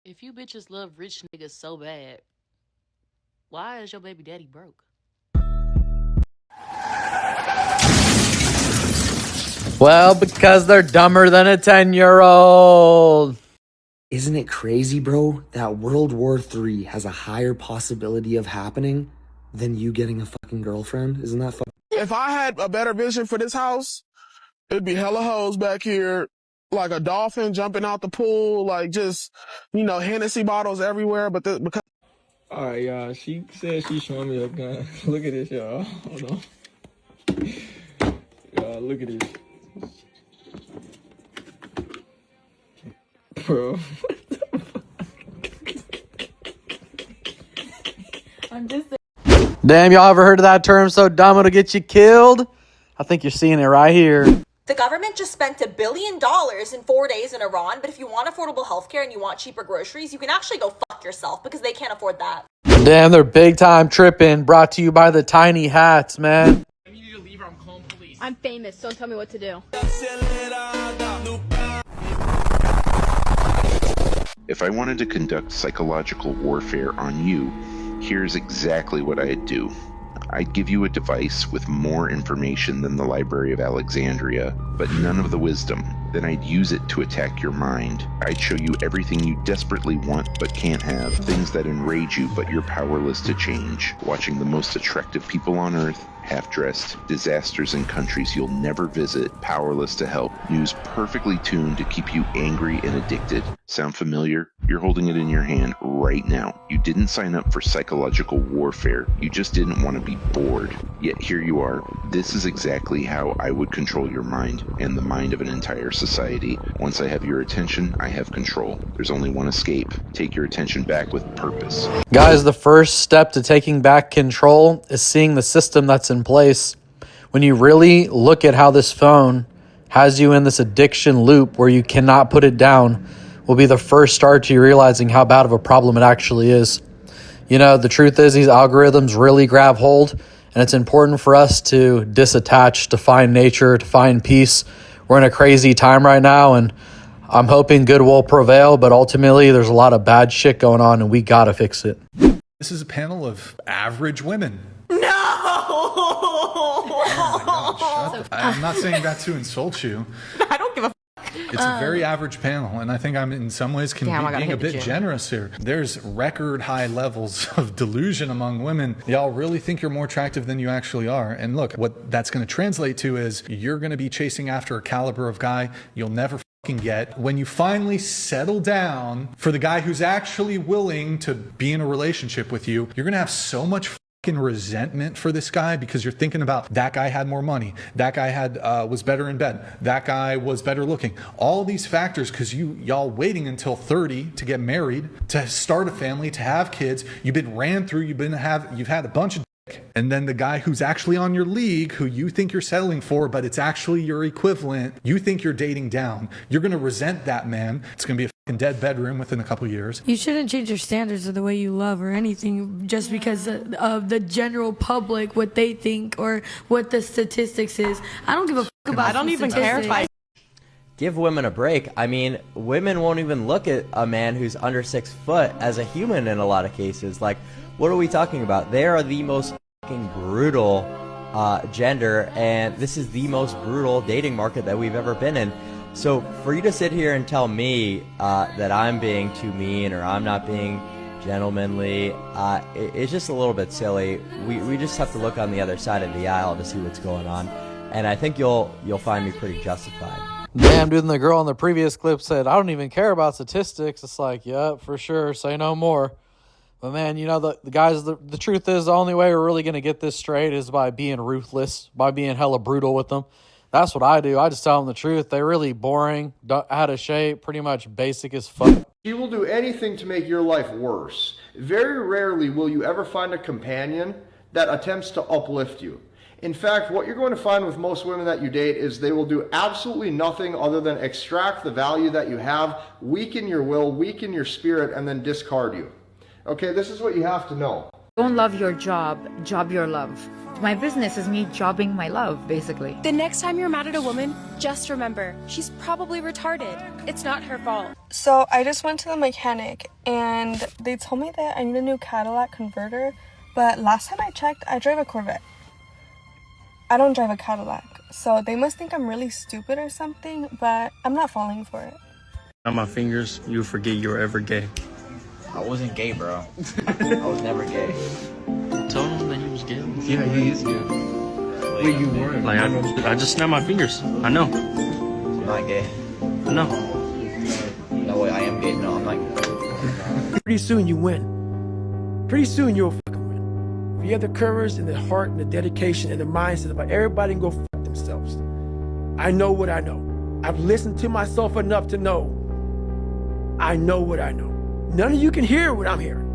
If you bitches love rich niggas so bad, why is your baby daddy broke? Well, because they're dumber than a 10-year-old. Isn't it crazy, bro, that World War III has a higher possibility of happening than you getting a fucking girlfriend? Isn't that fucking... If I had a better vision for this house, it'd be hella hoes back here, like a dolphin jumping out the pool, like just, Hennessy bottles everywhere. But because all right, y'all. She said she's showing me a gun. Look at this, y'all. Hold on. Y'all, look at this. Bro. I'm just Damn, y'all ever heard of that term, so dumb it'll get you killed? I think you're seeing it right here. The government just spent $1 billion in 4 days in Iran, but if you want affordable healthcare and you want cheaper groceries, you can actually go fuck yourself because they can't afford that. Damn, they're big time tripping. Brought to you by the tiny hats, man. I need you to leave or I'm calling police. I'm famous. Don't tell me what to do. If I wanted to conduct psychological warfare on you, here's exactly what I'd do. I'd give you a device with more information than the Library of Alexandria, but none of the wisdom. Then I'd use it to attack your mind. I'd show you everything you desperately want but can't have, things that enrage you but you're powerless to change. Watching the most attractive people on Earth, half-dressed, disasters in countries you'll never visit, powerless to help, news perfectly tuned to keep you angry and addicted. Sound familiar? You're holding it in your hand right now. You didn't sign up for psychological warfare. You just didn't want to be bored. Yet here you are. This is exactly how I would control your mind and the mind of an entire society. Once I have your attention, I have control. There's only one escape. Take your attention back with purpose. Guys, the first step to taking back control is seeing the system that's in place. When you really look at how this phone has you in this addiction loop where you cannot put it down, will be the first start to you realizing how bad of a problem it actually is. You know, the truth is these algorithms really grab hold, and it's important for us to disattach, to find nature, to find peace. We're in a crazy time right now, and I'm hoping good will prevail, but ultimately there's a lot of bad shit going on, and we gotta fix it. This is a panel of average women. No! Oh my God, shut the- I'm not saying that to insult you. I don't give a It's a very average panel, and I think I'm in some ways being a bit generous here. There's record high levels of delusion among women. Y'all really think you're more attractive than you actually are. And look, what that's going to translate to is you're going to be chasing after a caliber of guy you'll never fucking get. When you finally settle down for the guy who's actually willing to be in a relationship with you, you're going to have so much resentment for this guy because you're thinking about that guy had more money, that guy had was better in bed, that guy was better looking, all these factors, because y'all waiting until 30 to get married, to start a family, to have kids. You've been ran through, you've had a bunch of dick, and then the guy who's actually on your league, who you think you're settling for, but it's actually your equivalent, you think you're dating down. You're going to resent that man. It's going to be a dead bedroom within a couple years. You shouldn't change your standards of the way you love or anything just because of the general public, what they think or what the statistics is. I don't give a fuck about I don't even care if I give women a break. I mean, women won't even look at a man who's under 6 foot as a human in a lot of cases. Like, what are we talking about? They are the most fucking brutal gender, and this is the most brutal dating market that we've ever been in. So for you to sit here and tell me that I'm being too mean or I'm not being gentlemanly, it's just a little bit silly. We just have to look on the other side of the aisle to see what's going on, and I think you'll find me pretty justified. Damn, dude, and the girl in the previous clip said, I don't even care about statistics. It's like, yeah, for sure, say no more. But man, you know, the guys, the truth is the only way we're really going to get this straight is by being ruthless, by being hella brutal with them. That's what I do. I just tell them the truth. They're really boring, out of shape, pretty much basic as fuck. She will do anything to make your life worse. Very rarely will you ever find a companion that attempts to uplift you. In fact, what you're going to find with most women that you date is they will do absolutely nothing other than extract the value that you have, weaken your will, weaken your spirit, and then discard you. Okay, this is what you have to know. Don't love your job, job your love. My business is me jobbing my love, basically. The next time you're mad at a woman, just remember, she's probably retarded. It's not her fault. So I just went to the mechanic and they told me that I need a new Cadillac converter, but last time I checked, I drive a Corvette. I don't drive a Cadillac, so they must think I'm really stupid or something, but I'm not falling for it. On my fingers, you forget you were ever gay. I wasn't gay, bro. I was never gay. Told him that he was gay. Yeah, he is gay. Wait, you weren't. Like, I just snapped my fingers. I know. I'm not gay. No. No way, I am gay. No, I'm not. Pretty soon you win. Pretty soon you'll fucking win. If you have the courage and the heart and the dedication and the mindset about everybody can go fuck themselves. I know what I know. I've listened to myself enough to know. I know what I know. None of you can hear what I'm hearing.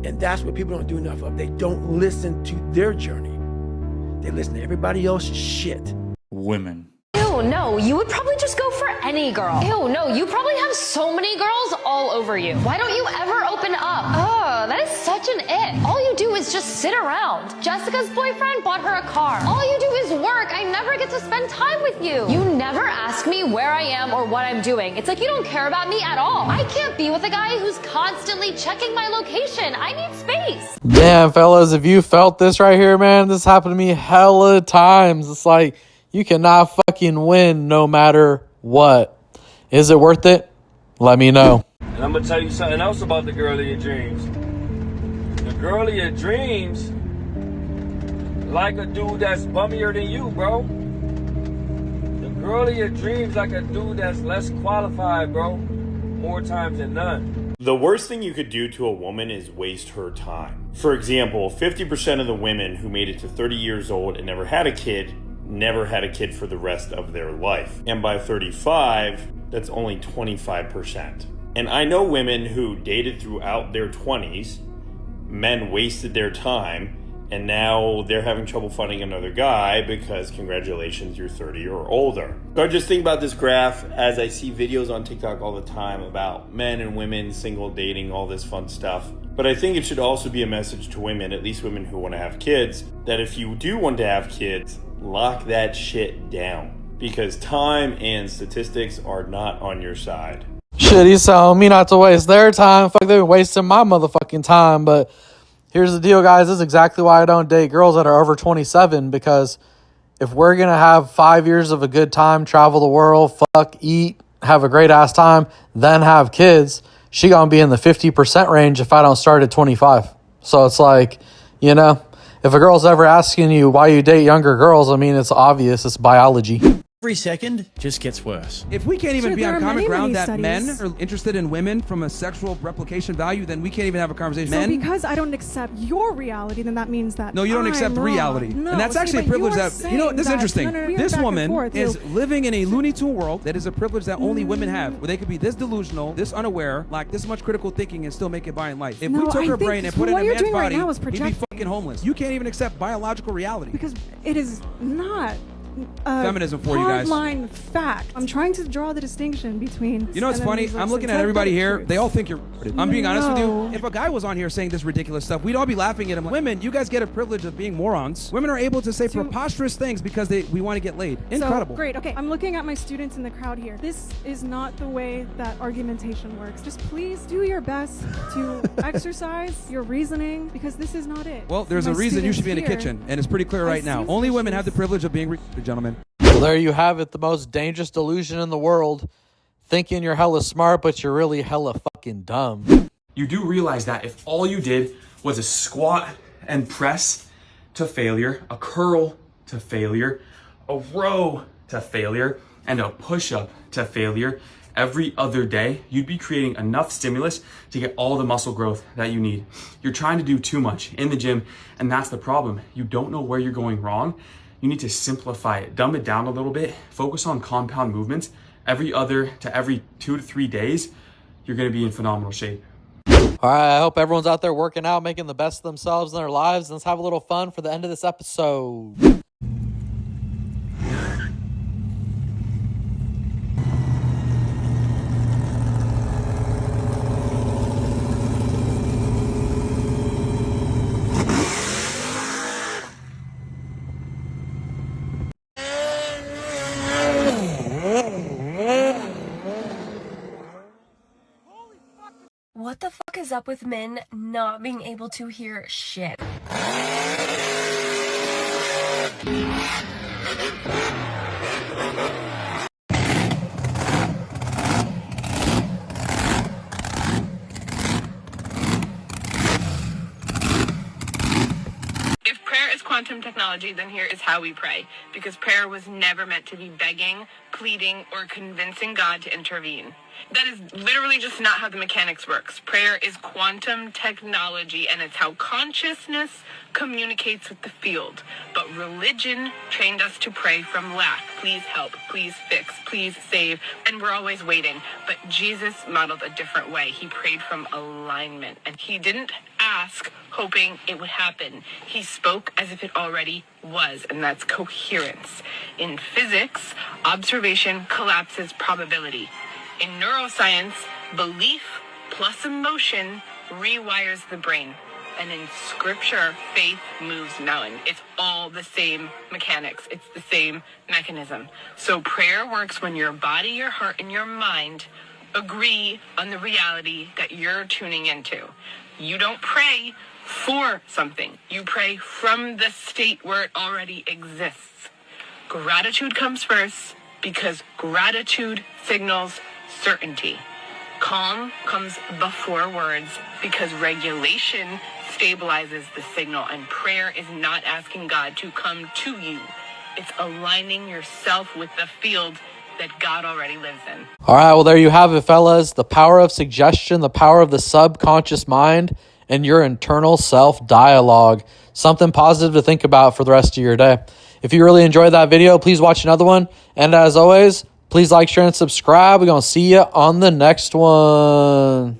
And that's what people don't do enough of. They don't listen to their journey. They listen to everybody else's shit. Women. Ew, no, you would probably just go for any girl. Ew, no, you probably have so many girls all over you. Why don't you ever open up? Oh, that is such an it. All you do is just sit around. Jessica's boyfriend bought her a car. All you do is work. I never get to spend time with you. You never ask me where I am or what I'm doing. It's like you don't care about me at all. I can't be with a guy who's constantly checking my location. I need space. Damn, fellas, if you felt this right here, man, this happened to me hella times. It's like, you cannot fucking win no matter what. Is it worth it? Let me know. And I'm going to tell you something else about the girl of your dreams. The girl of your dreams like a dude that's bummier than you, bro. The girl of your dreams like a dude that's less qualified, bro. More times than none. The worst thing you could do to a woman is waste her time. For example, 50% of the women who made it to 30 years old and never had a kid for the rest of their life. And by 35, that's only 25%. And I know women who dated throughout their 20s, men wasted their time, and now they're having trouble finding another guy because congratulations, you're 30 or older. So I just think about this graph as I see videos on TikTok all the time about men and women, single dating, all this fun stuff. But I think it should also be a message to women, at least women who want to have kids, that if you do want to have kids, lock that shit down, because time and statistics are not on your side. Shit, he's telling me not to waste their time. Fuck, they've been wasting my motherfucking time. But here's the deal, guys. This is exactly why I don't date girls that are over 27, because if we're going to have 5 years of a good time, travel the world, fuck, eat, have a great ass time, then have kids, she going to be in the 50% range if I don't start at 25. So it's like, you know, if a girl's ever asking you why you date younger girls, I mean, it's obvious. It's biology. Every second just gets worse. If we can't even be there on are common many, ground many that men studies. are interested in women from a sexual replication value, then we can't even have a conversation. So Men? because I don't accept your reality, then that means that No, you don't I'm accept wrong. reality. No, and that's see, actually a but privilege you are that, you know, this is saying interesting. that- no, This back and woman forth. is living in a Looney Tune world that is a privilege that only women have, where they could be this delusional, this unaware, like this much critical thinking and still make it by in life. If No, we took I her think brain and put it in what a you're man's doing right body, now is he'd be projecting. fucking homeless. You can't even accept biological reality. Because it is not Feminism for you guys. hardline fact. I'm trying to draw the distinction between. You know what's and then funny? results I'm looking in at everybody here. truth. They all think you're retarded. I'm being honest with you. No. If a guy was on here saying this ridiculous stuff, we'd all be laughing at him. Like, women, you guys get a privilege of being morons. Women are able to say preposterous things because we want to get laid. Incredible. So, great. Okay, I'm looking at my students in the crowd here. This is not the way that argumentation works. Just please do your best to exercise your reasoning, because this is not it. Well, there's My a reason you should be in a students kitchen, and it's pretty clear right now. see Only women have the privilege of being retarded, gentlemen. Well, there you have it. The most dangerous delusion in the world. Thinking you're hella smart, but you're really hella fucking dumb. You do realize that if all you did was a squat and press to failure, a curl to failure, a row to failure, and a push-up to failure every other day, you'd be creating enough stimulus to get all the muscle growth that you need. You're trying to do too much in the gym, and that's the problem. You don't know where you're going wrong. You need to simplify it, dumb it down a little bit, focus on compound movements. Every 2 to 3 days, you're gonna be in phenomenal shape. All right, I hope everyone's out there working out, making the best of themselves in their lives. Let's have a little fun for the end of this episode. What the fuck is up with men not being able to hear shit? If prayer is quantum technology, then here is how we pray. Because prayer was never meant to be begging, pleading, or convincing God to intervene. That is literally just not how the mechanics works. Prayer is quantum technology, and it's how consciousness communicates with the field. But religion trained us to pray from lack. Please help, please fix, please save, and we're always waiting. But Jesus modeled a different way. He prayed from alignment, and he didn't ask hoping it would happen. He spoke as if it already was, and that's coherence. In physics, observation collapses probability. In neuroscience, belief plus emotion rewires the brain. And in scripture, faith moves mountain. It's all the same mechanics. It's the same mechanism. So prayer works when your body, your heart, and your mind agree on the reality that you're tuning into. You don't pray for something. You pray from the state where it already exists. Gratitude comes first because gratitude signals certainty. Calm comes before words because regulation stabilizes the signal, and prayer is not asking God to come to you. It's aligning yourself with the field that God already lives in. All right, well, there you have it, fellas. The power of suggestion, the power of the subconscious mind, and your internal self-dialogue. Something positive to think about for the rest of your day. If you really enjoyed that video, please watch another one. And as always, please like, share, and subscribe. We're going to see you on the next one.